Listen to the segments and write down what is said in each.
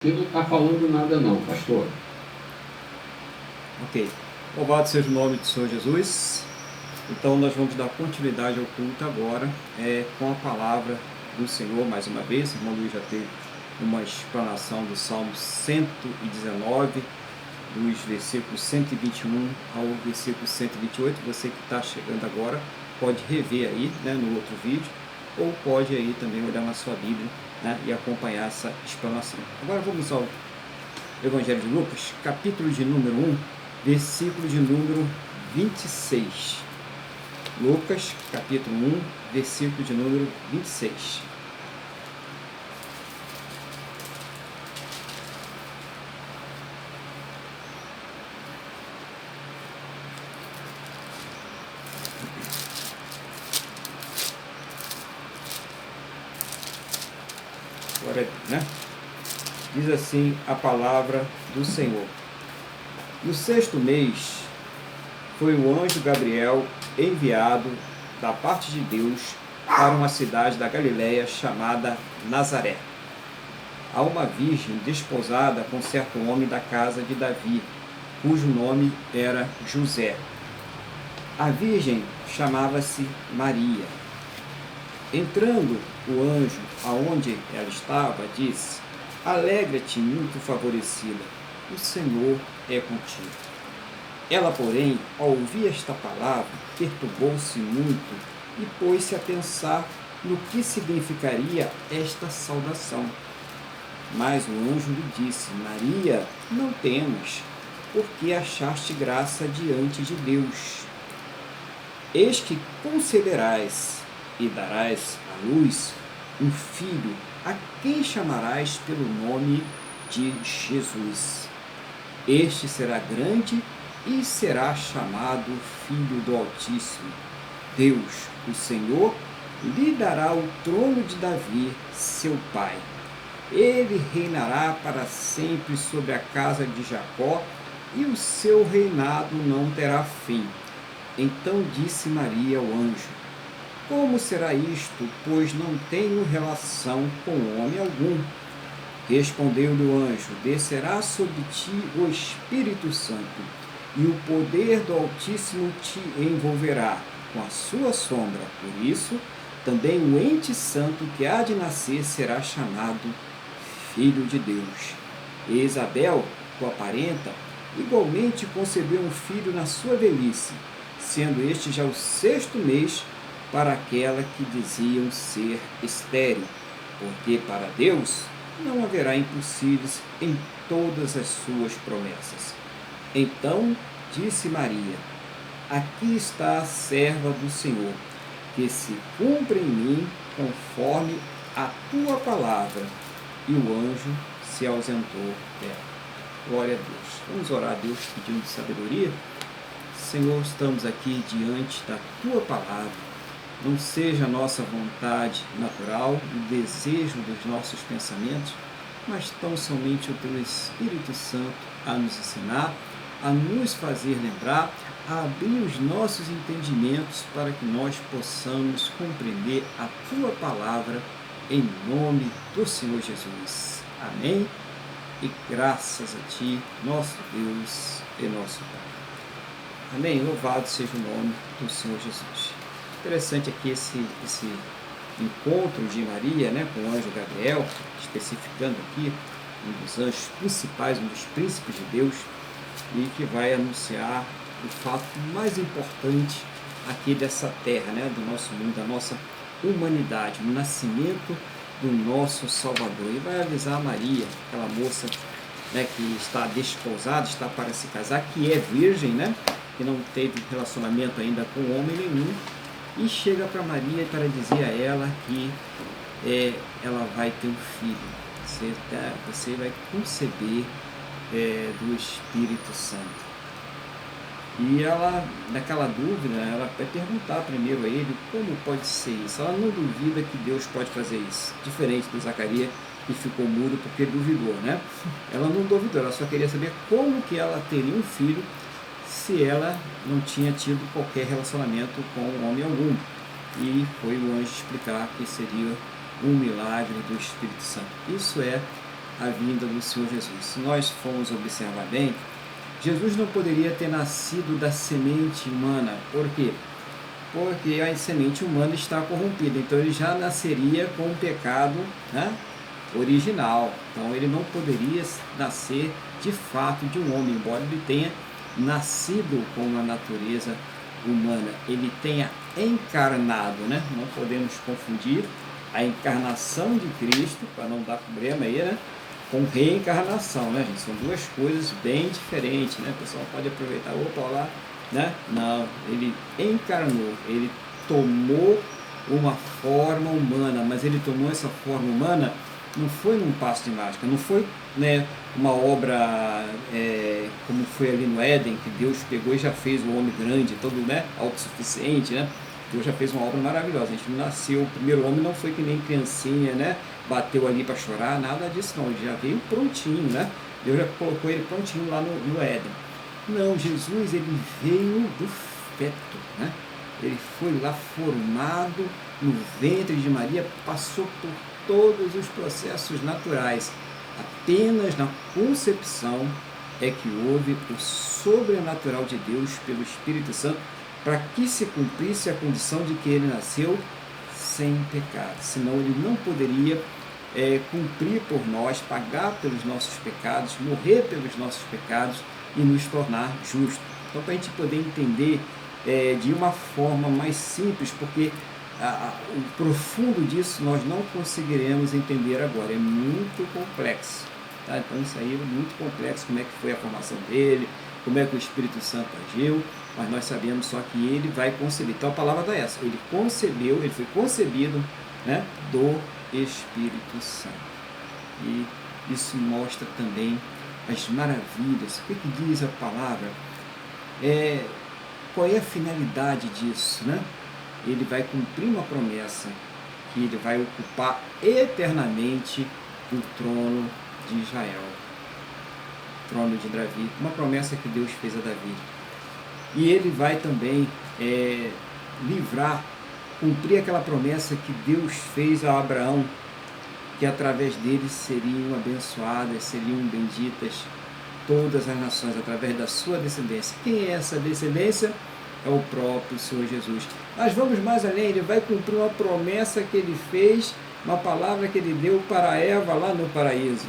Ele não está falando nada não, pastor. Ok. Louvado seja o nome do Senhor Jesus. Então nós vamos dar continuidade ao culto agora com a palavra do Senhor mais uma vez. O irmão Luiz já teve uma explanação do Salmo 119, dos versículos 121 ao versículo 128. Você que está chegando agora pode rever aí, no outro vídeo, ou pode aí também olhar na sua Bíblia, e acompanhar essa explanação. Agora vamos ao Evangelho de Lucas, capítulo de número 1, versículo de número 26. Lucas, capítulo 1, versículo de número 26. Glória a Deus, Diz assim a palavra do Senhor. No 6º mês, foi o anjo Gabriel enviado da parte de Deus para uma cidade da Galiléia chamada Nazaré, a uma virgem desposada com certo homem da casa de Davi, cujo nome era José. A virgem chamava-se Maria. Entrando o anjo aonde ela estava, disse: Alegra-te, muito favorecida, o Senhor é contigo. Ela, porém, ao ouvir esta palavra, perturbou-se muito e pôs-se a pensar no que significaria esta saudação. Mas o anjo lhe disse: Maria, não temas, porque achaste graça diante de Deus. Eis que conceberás e darás à luz um filho, a quem chamarás pelo nome de Jesus. Este será grande e será chamado Filho do Altíssimo. Deus, o Senhor, lhe dará o trono de Davi, seu pai. Ele reinará para sempre sobre a casa de Jacó, e o seu reinado não terá fim. Então disse Maria ao anjo: Como será isto, pois não tenho relação com homem algum? Respondeu-lhe o anjo: Descerá sobre ti o Espírito Santo, e o poder do Altíssimo te envolverá com a sua sombra. Por isso, também o ente santo que há de nascer será chamado Filho de Deus. E Isabel, tua parenta, igualmente concebeu um filho na sua velhice, sendo este já o 6º mês para aquela que diziam ser estéril, porque para Deus não haverá impossíveis em todas as suas promessas. Então disse Maria: Aqui está a serva do Senhor, que se cumpra em mim conforme a tua palavra. E o anjo se ausentou dela. Glória a Deus. Vamos orar a Deus pedindo sabedoria. Senhor, estamos aqui diante da tua palavra. Não seja a nossa vontade natural, o desejo dos nossos pensamentos, mas tão somente o teu Espírito Santo a nos ensinar, a nos fazer lembrar, a abrir os nossos entendimentos para que nós possamos compreender a tua palavra em nome do Senhor Jesus. Amém? E graças a ti, nosso Deus e nosso Pai. Amém? Louvado seja o nome do Senhor Jesus. Interessante aqui esse encontro de Maria, com o anjo Gabriel, especificando aqui um dos anjos principais, um dos príncipes de Deus, e que vai anunciar o fato mais importante aqui dessa terra, do nosso mundo, da nossa humanidade, o nascimento do nosso Salvador. E vai avisar a Maria, aquela moça que está desposada, está para se casar, que é virgem, que não teve relacionamento ainda com homem nenhum, e chega para Maria para dizer a ela que ela vai ter um filho. Você vai conceber do Espírito Santo. E ela, naquela dúvida, ela vai perguntar primeiro a ele como pode ser isso. Ela não duvida que Deus pode fazer isso, diferente do Zacarias, que ficou mudo porque duvidou, Ela não duvidou, ela só queria saber como que ela teria um filho se ela não tinha tido qualquer relacionamento com homem algum. E foi o anjo explicar que seria um milagre do Espírito Santo. Isso é a vinda do Senhor Jesus. Se nós formos observar bem, Jesus não poderia ter nascido da semente humana. Por quê? Porque a semente humana está corrompida. Então ele já nasceria com o pecado, né, original. Então ele não poderia nascer de fato de um homem, embora ele tenha nascido com uma natureza humana. Ele tenha encarnado, né? Não podemos confundir a encarnação de Cristo, para não dar problema aí, né, com reencarnação, né, gente? São duas coisas bem diferentes, né? O pessoal pode aproveitar, opa, lá, né? Não, ele encarnou, ele tomou uma forma humana, mas ele tomou essa forma humana, não foi num passo de mágica, não foi, né, uma obra como foi ali no Éden, que Deus pegou e já fez o homem grande, todo, né, autossuficiente, né? Deus já fez uma obra maravilhosa. A gente não nasceu, o primeiro homem não foi que nem criancinha, né? Bateu ali para chorar, nada disso não, ele já veio prontinho, né? Deus já colocou ele prontinho lá no Éden. Não, Jesus, ele veio do feto, né? Ele foi lá formado no ventre de Maria, passou por todos os processos naturais. Apenas na concepção é que houve o sobrenatural de Deus pelo Espírito Santo, para que se cumprisse a condição de que ele nasceu sem pecado. Senão ele não poderia cumprir por nós, pagar pelos nossos pecados, morrer pelos nossos pecados e nos tornar justos. Então, para a gente poder entender de uma forma mais simples, porque o profundo disso nós não conseguiremos entender agora, é muito complexo. Tá? Então isso aí é muito complexo, como é que foi a formação dele, como é que o Espírito Santo agiu, mas nós sabemos só que ele vai conceber. Então a palavra é essa, ele concebeu, ele foi concebido, né, do Espírito Santo. E isso mostra também as maravilhas. O que diz a palavra? Qual é a finalidade disso, né? Ele vai cumprir uma promessa, que ele vai ocupar eternamente o trono de Israel, o trono de Davi, uma promessa que Deus fez a Davi. E ele vai também cumprir aquela promessa que Deus fez a Abraão, que através dele seriam abençoadas, seriam benditas todas as nações, através da sua descendência. Quem é essa descendência? É o próprio Senhor Jesus. Mas vamos mais além, ele vai cumprir uma promessa que ele fez, uma palavra que ele deu para Eva lá no paraíso.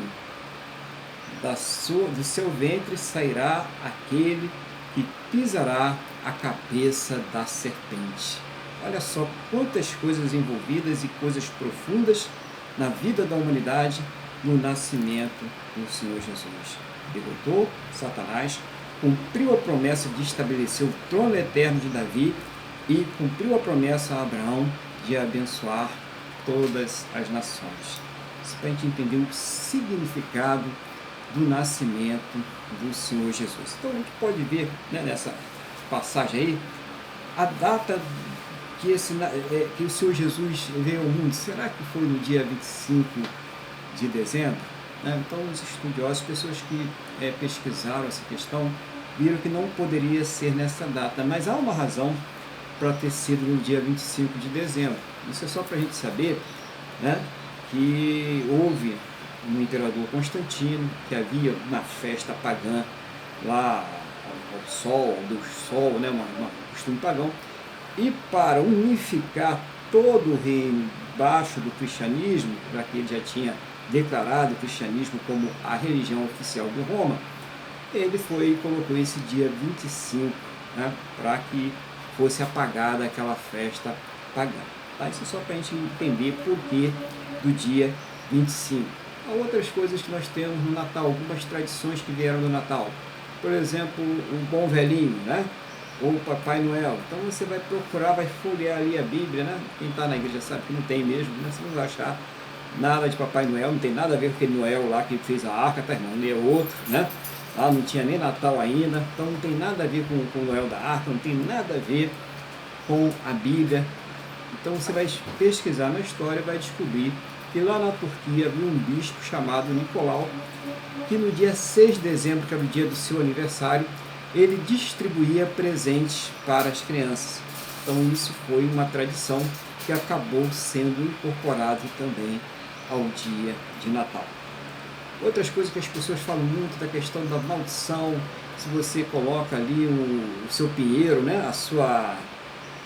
Do seu ventre sairá aquele que pisará a cabeça da serpente. Olha só quantas coisas envolvidas e coisas profundas na vida da humanidade no nascimento do Senhor Jesus. Derrotou Satanás, cumpriu a promessa de estabelecer o trono eterno de Davi e cumpriu a promessa a Abraão de abençoar todas as nações. Isso para a gente entender o significado do nascimento do Senhor Jesus. Então a gente pode ver, né, nessa passagem aí, a data que o Senhor Jesus veio ao mundo. Será que foi no dia 25 de dezembro? Então os estudiosos, pessoas que pesquisaram essa questão, viram que não poderia ser nessa data, mas há uma razão para ter sido no dia 25 de dezembro. Isso é só para a gente saber, né, que houve no imperador Constantino, que havia uma festa pagã lá ao sol, ao deus sol, né, um costume pagão, e para unificar todo o reino baixo do cristianismo, já que ele já tinha declarado o cristianismo como a religião oficial de Roma, ele foi e colocou esse dia 25, né, para que fosse apagada aquela festa pagã. Tá? Isso é só para a gente entender por que do dia 25. Há outras coisas que nós temos no Natal, algumas tradições que vieram do Natal. Por exemplo, o Bom Velhinho, né? Ou o Papai Noel. Então você vai procurar, vai folhear ali a Bíblia, né? Quem está na igreja sabe que não tem mesmo, né? Você não vai achar nada de Papai Noel, não tem nada a ver com aquele Noel lá que fez a arca, tá, irmão? Ele é outro, né? Lá não tinha nem Natal ainda, então não tem nada a ver com o Noel da arca, não tem nada a ver com a Bíblia. Então você vai pesquisar na história e vai descobrir que lá na Turquia havia um bispo chamado Nicolau, que no dia 6 de dezembro, que era o dia do seu aniversário, ele distribuía presentes para as crianças. Então isso foi uma tradição que acabou sendo incorporado também ao dia de Natal. Outras coisas que as pessoas falam muito da questão da maldição, se você coloca ali o seu pinheiro, né, a sua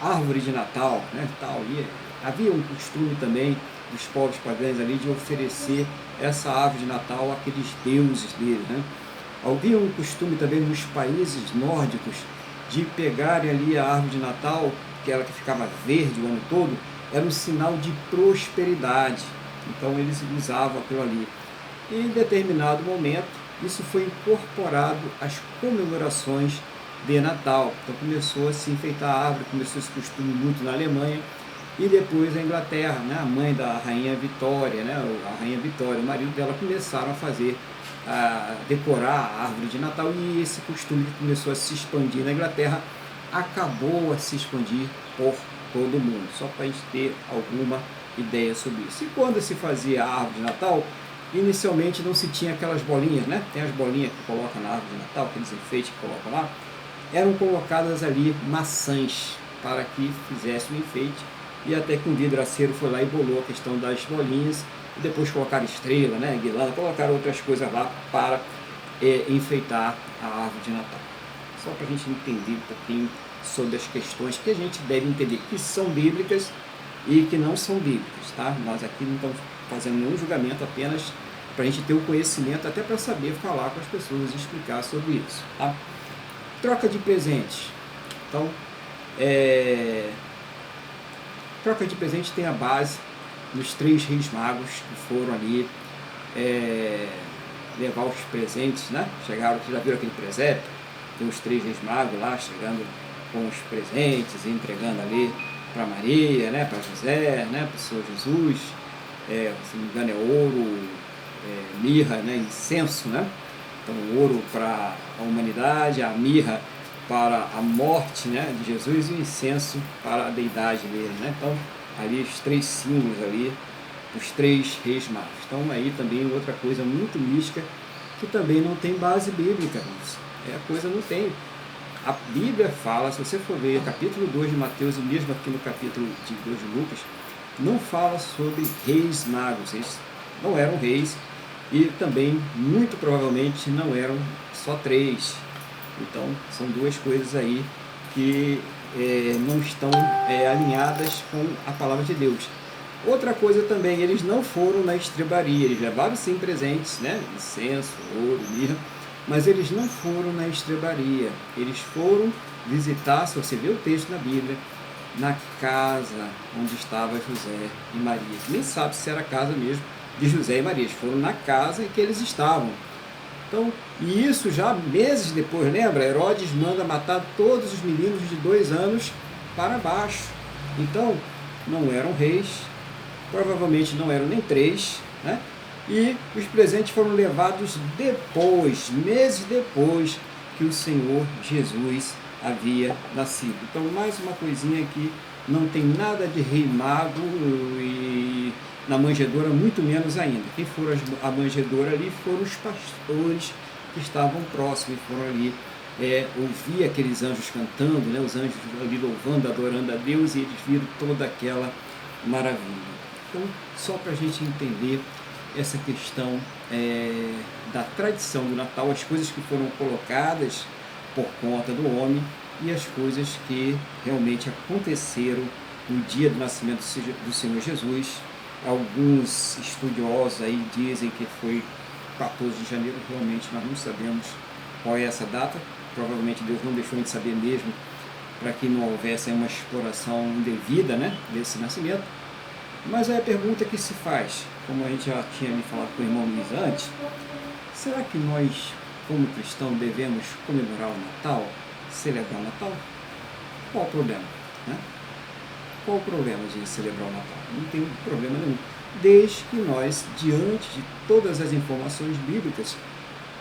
árvore de Natal, né, tal, e havia um costume também dos povos pagãos ali de oferecer essa árvore de Natal àqueles deuses dele, né. Havia um costume também nos países nórdicos de pegarem ali a árvore de Natal, que era que ficava verde o ano todo, era um sinal de prosperidade. Então eles usavam aquilo ali. E em determinado momento, isso foi incorporado às comemorações de Natal. Então começou a se enfeitar a árvore, começou esse costume muito na Alemanha, e depois a Inglaterra, né, a mãe da rainha Vitória, né, a rainha Vitória, o marido dela, começaram a decorar a árvore de Natal, e esse costume que começou a se expandir na Inglaterra acabou a se expandir por todo mundo, só para a gente ter alguma ideia sobre isso. E quando se fazia a árvore de Natal, inicialmente não se tinha aquelas bolinhas, né? Tem as bolinhas que colocam na árvore de Natal, aqueles enfeites que colocam lá, eram colocadas ali maçãs para que fizesse o enfeite, e até que um vidraceiro foi lá e bolou a questão das bolinhas, e depois colocaram estrela, né, guirlanda, colocaram outras coisas lá para enfeitar a árvore de Natal. Só para a gente entender um pouquinho sobre as questões que a gente deve entender, que são bíblicas e que não são bíblicas, tá? Nós aqui não estamos fazendo nenhum julgamento, apenas para a gente ter o conhecimento, até para saber falar com as pessoas e explicar sobre isso, tá? Troca de presente. Então, troca de presente tem a base nos 3 reis magos que foram ali levar os presentes, né? Chegaram, já viram aquele presépio? Tem os 3 reis magos lá chegando com os presentes e entregando ali para Maria, né? Para José, né? Para o Senhor Jesus. Se não me engano é ouro, mirra, né? Incenso, né? Então ouro para a humanidade, a mirra para a morte, né, de Jesus, e o incenso para a deidade dele, né? Então ali os 3 símbolos ali, os 3 reis magos. Então aí também outra coisa muito mística que também não tem base bíblica, a coisa não tem. A Bíblia fala, se você for ver capítulo 2 de Mateus e mesmo aqui no capítulo 2 de Lucas, não fala sobre reis magos. Eles não eram reis e também muito provavelmente não eram só 3. Então são 2 coisas aí que não estão alinhadas com a palavra de Deus. Outra coisa também, eles não foram na estrebaria, eles levaram sim presentes, né? Incenso, ouro, mirra, mas eles não foram na estrebaria, eles foram visitar, se você vê o texto na Bíblia, na casa onde estava José e Maria. Nem sabe se era a casa mesmo de José e Maria, eles foram na casa em que eles estavam. Então, e isso já meses depois, lembra? Herodes manda matar todos os meninos de 2 anos para baixo. Então, não eram reis, provavelmente não eram nem 3, né? E os presentes foram levados depois, meses depois que o Senhor Jesus havia nascido. Então, mais uma coisinha que não tem nada de rei mago, e na manjedoura muito menos ainda. Quem foram a manjedoura ali foram os pastores que estavam próximos, foram ali ouvir aqueles anjos cantando, né, os anjos ali louvando, adorando a Deus, e eles viram toda aquela maravilha. Então, só para a gente entender essa questão da tradição do Natal, as coisas que foram colocadas por conta do homem e as coisas que realmente aconteceram no dia do nascimento do Senhor Jesus. Alguns estudiosos aí dizem que foi 14 de janeiro, realmente nós não sabemos qual é essa data, provavelmente Deus não deixou de saber mesmo, para que não houvesse uma exploração indevida, né, desse nascimento. Mas aí a pergunta que se faz, como a gente já tinha me falado com o irmão Luiz antes, será que nós, como cristãos, devemos comemorar o Natal, celebrar o Natal? Qual o problema, né? Qual o problema de celebrar o Natal? Não tem problema nenhum, desde que nós, diante de todas as informações bíblicas,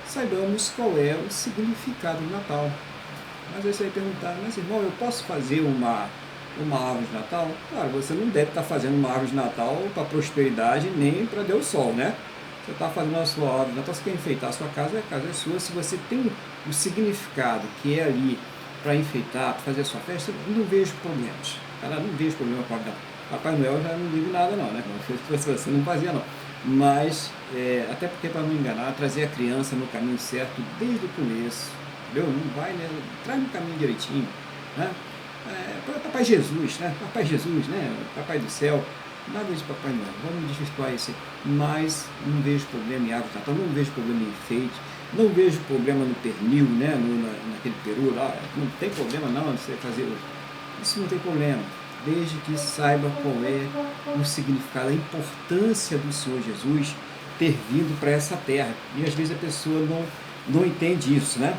saibamos qual é o significado do Natal. Mas aí você vai perguntar, mas irmão, eu posso fazer uma árvore de Natal? Claro, você não deve estar fazendo uma árvore de Natal para prosperidade nem para Deus Sol, né? Você está fazendo a sua árvore de Natal, você quer enfeitar a sua casa, a casa é sua. Se você tem o significado que é ali para enfeitar, para fazer a sua festa, eu não vejo problemas. Cara, não vejo problema com a Papai Noel, já não digo nada não, né? Se você não fazia não. Mas até porque para não enganar, trazer a criança no caminho certo desde o começo, entendeu? Não vai, né? Traz no caminho direitinho, né? Papai Jesus, né? Papai Jesus, né? Papai do céu, nada de Papai Noel, vamos desvirtuar isso aí. Mas não vejo problema em árvore de Natal, não vejo problema em enfeite, não vejo problema no pernil, né? Naquele peru lá, não tem problema não, você fazer isso, não tem problema, desde que saiba qual é o significado, a importância do Senhor Jesus ter vindo para essa terra. E às vezes a pessoa não entende isso, né?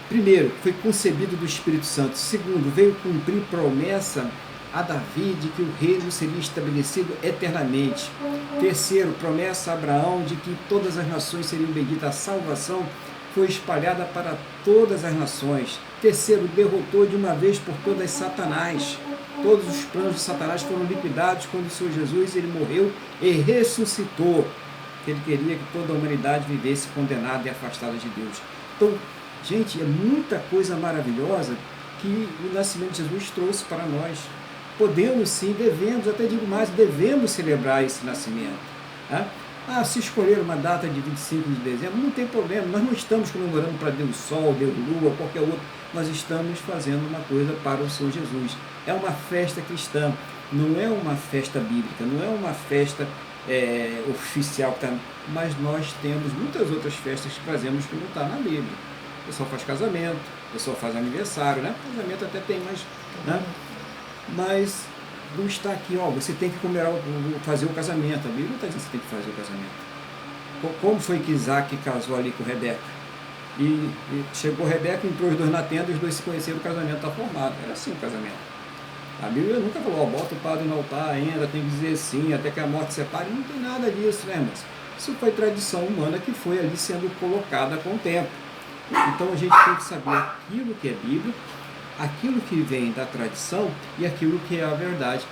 Primeiro, foi concebido do Espírito Santo. Segundo, veio cumprir promessa a Davi de que o reino seria estabelecido eternamente. Terceiro, promessa a Abraão de que todas as nações seriam benditas. A salvação foi espalhada para todas as nações. Terceiro, derrotou de uma vez por todas Satanás. Todos os planos de Satanás foram liquidados quando o Senhor Jesus ele morreu e ressuscitou. Ele queria que toda a humanidade vivesse condenada e afastada de Deus. Então, gente, é muita coisa maravilhosa que o nascimento de Jesus trouxe para nós. Podemos sim, devemos, até digo mais, devemos celebrar esse nascimento. Tá? Se escolher uma data de 25 de dezembro, não tem problema, nós não estamos comemorando para Deus Sol, Deus Lua, qualquer outro, nós estamos fazendo uma coisa para o Senhor Jesus. É uma festa cristã, não é uma festa bíblica, não é uma festa oficial, mas nós temos muitas outras festas que fazemos que não está na Bíblia. O pessoal faz casamento, o pessoal faz aniversário, né? Casamento até tem, mas não está aqui, você tem que fazer o casamento. A Bíblia não está dizendo que você tem que fazer o casamento. Como foi que Isaac casou ali com Rebeca? E chegou Rebeca, entrou os dois na tenda, e os dois se conheceram, o casamento está formado. Era assim o casamento. A Bíblia nunca falou, bota o padre no altar ainda, tem que dizer sim, até que a morte separe. Não tem nada disso, né, mas isso foi tradição humana que foi ali sendo colocada com o tempo. Então a gente tem que saber aquilo que é Bíblia, aquilo que vem da tradição e aquilo que é a verdade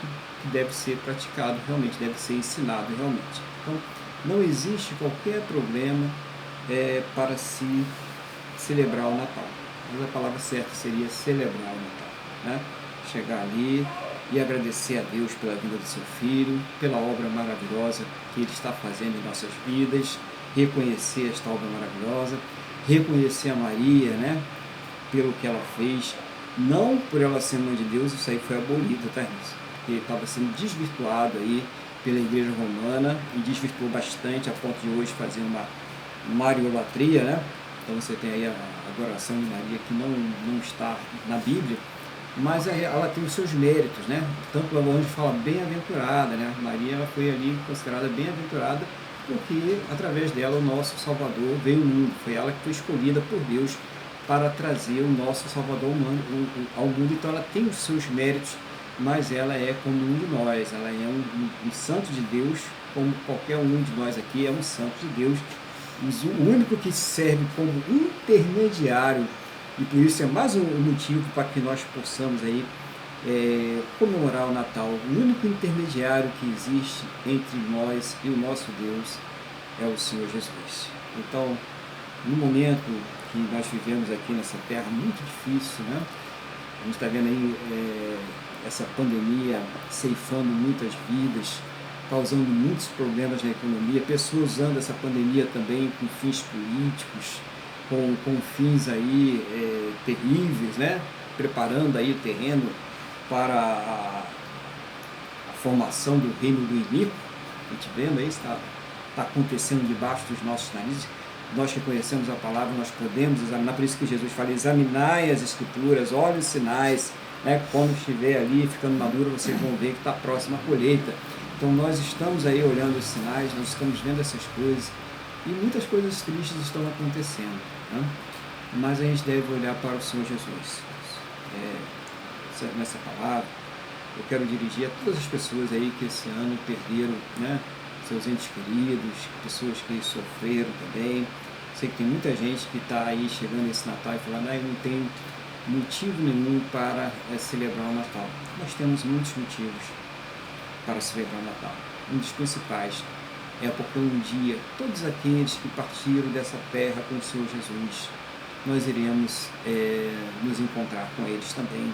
que deve ser praticado realmente, deve ser ensinado realmente. Então não existe qualquer problema para se celebrar o Natal. Mas a palavra certa seria celebrar o Natal, né? Chegar ali e agradecer a Deus pela vida do seu filho, pela obra maravilhosa que ele está fazendo em nossas vidas, reconhecer esta obra maravilhosa, reconhecer a Maria, né, pelo que ela fez, não por ela ser mãe de Deus, isso aí foi abolido, tá, porque estava sendo desvirtuado aí pela Igreja Romana e desvirtuou bastante a ponto de hoje fazer uma mariolatria, né? Então você tem aí a adoração de Maria que não está na Bíblia, mas ela tem os seus méritos, né? Tanto o anjo fala bem-aventurada, né? Maria ela foi ali considerada bem-aventurada porque através dela o nosso Salvador veio ao mundo, foi ela que foi escolhida por Deus para trazer o nosso Salvador ao mundo. Então ela tem os seus méritos, mas ela é como um de nós, ela é um santo de Deus, como qualquer um de nós aqui é um santo de Deus, o único que serve como intermediário, e por isso é mais um motivo para que nós possamos aí comemorar o Natal. O único intermediário que existe entre nós e o nosso Deus é o Senhor Jesus. Então, no momento que nós vivemos aqui nessa terra muito difícil, né? A gente está vendo aí essa pandemia ceifando muitas vidas, causando muitos problemas na economia, pessoas usando essa pandemia também com fins políticos, com fins aí terríveis, né? Preparando aí o terreno para a formação do reino do inimigo. A gente vendo aí, está acontecendo debaixo dos nossos narizes. Nós que conhecemos a palavra, nós podemos examinar, por isso que Jesus fala, examinai as escrituras, olhe os sinais, né? Quando estiver ali ficando maduro, vocês vão ver que está próxima a colheita. Então nós estamos aí olhando os sinais, nós estamos vendo essas coisas, e muitas coisas tristes estão acontecendo, né? Mas a gente deve olhar para o Senhor Jesus. Nessa palavra, eu quero dirigir a todas as pessoas aí que esse ano perderam, né, seus entes queridos, pessoas que sofreram também. Sei que tem muita gente que está aí chegando esse Natal e falando, eu não tenho motivo nenhum para celebrar o Natal. Nós temos muitos motivos para celebrar o Natal. Um dos principais é porque um dia todos aqueles que partiram dessa terra com o Senhor Jesus, nós iremos nos encontrar com eles também,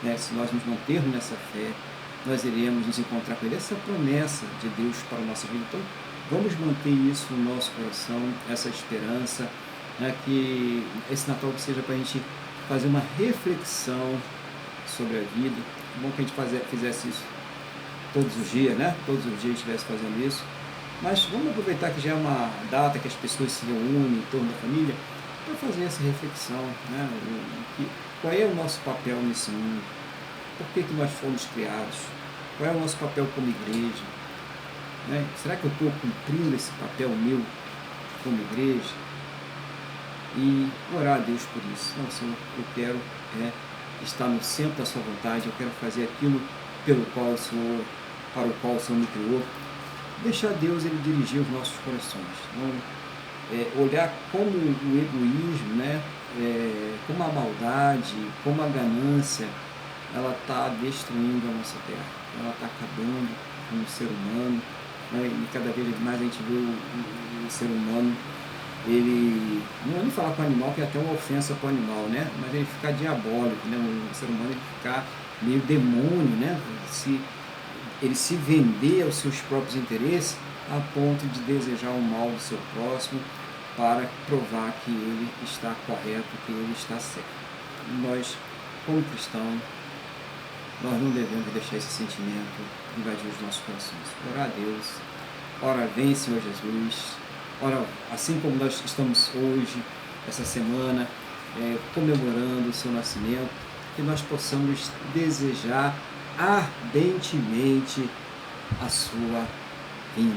né? Se nós nos mantermos nessa fé, nós iremos nos encontrar com ele. Essa é a promessa de Deus para a nossa vida. Então, Vamos manter isso no nosso coração, essa esperança, né, que esse Natal seja para a gente fazer uma reflexão sobre a vida. É bom que a gente fizesse isso todos os dias, né? Todos os dias estivesse fazendo isso. Mas vamos aproveitar que já é uma data que as pessoas se reúnem em torno da família para fazer essa reflexão, né? Qual é o nosso papel nesse mundo? Por que nós fomos criados? Qual é o nosso papel como igreja? Né? Será que eu estou cumprindo esse papel meu como igreja? E orar a Deus por isso. Não, Senhor, eu quero estar no centro da sua vontade, eu quero fazer aquilo para o qual o Senhor me criou. Deixar Deus ele dirigir os nossos corações. Não olhar como o egoísmo, né? Como a maldade, como a ganância, ela está destruindo a nossa terra. Ela está acabando com o ser humano, né? E cada vez mais a gente vê o ser humano, ele, não é nem falar com o animal, que é até uma ofensa para o animal, né? Mas ele ficar diabólico, né? O ser humano ele ficar meio demônio, né? Ele se vender aos seus próprios interesses a ponto de desejar o mal do seu próximo para provar que ele está correto, que ele está certo. Nós, como cristãos, nós não devemos deixar esse sentimento invadir os nossos corações. Orar a Deus, ora vem Senhor Jesus, ora, assim como nós estamos hoje, essa semana, comemorando o seu nascimento, que nós possamos desejar ardentemente a sua vinda,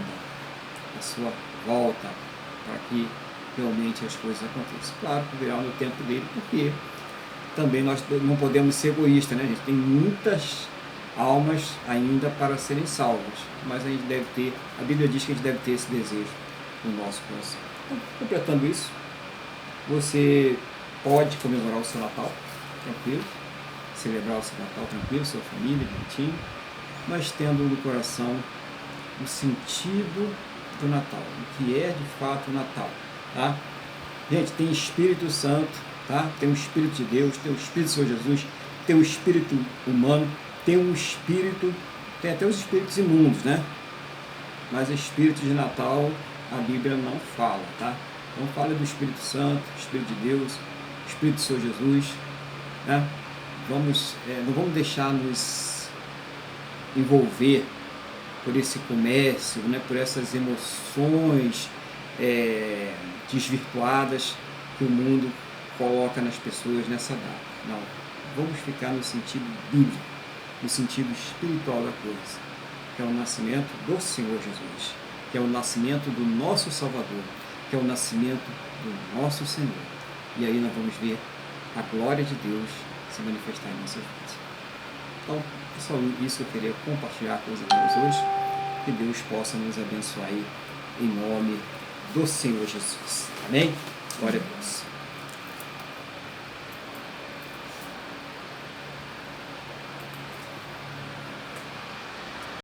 a sua volta, para que realmente as coisas aconteçam. Claro que virá no tempo dele, porque também nós não podemos ser egoístas, né, gente? Tem muitas almas ainda para serem salvas, mas a gente deve ter, a Bíblia diz que a gente deve ter esse desejo no nosso coração. Então, completando isso, você pode comemorar o seu Natal tranquilo, celebrar o seu Natal tranquilo, sua família, bonitinho, mas tendo no coração o sentido do Natal, o que é de fato o Natal, tá? Gente, tem Espírito Santo, tá? Tem o Espírito de Deus, tem o Espírito do Senhor Jesus, tem o Espírito humano, tem um Espírito, tem até os Espíritos imundos, né? Mas Espírito de Natal a Bíblia não fala, tá? Então fala do Espírito Santo, Espírito de Deus, Espírito do Senhor Jesus, né? Não vamos deixar nos envolver por esse comércio, né? Por essas emoções desvirtuadas que o mundo coloca nas pessoas nessa data. Não, vamos ficar no sentido bíblico, no sentido espiritual da coisa, que é o nascimento do Senhor Jesus, que é o nascimento do nosso Salvador, que é o nascimento do nosso Senhor. E aí nós vamos ver a glória de Deus se manifestar em nossas vidas. Então, é só isso que eu queria compartilhar com os irmãos hoje. Que Deus possa nos abençoar aí, em nome do Senhor Jesus. Amém? Glória a Deus.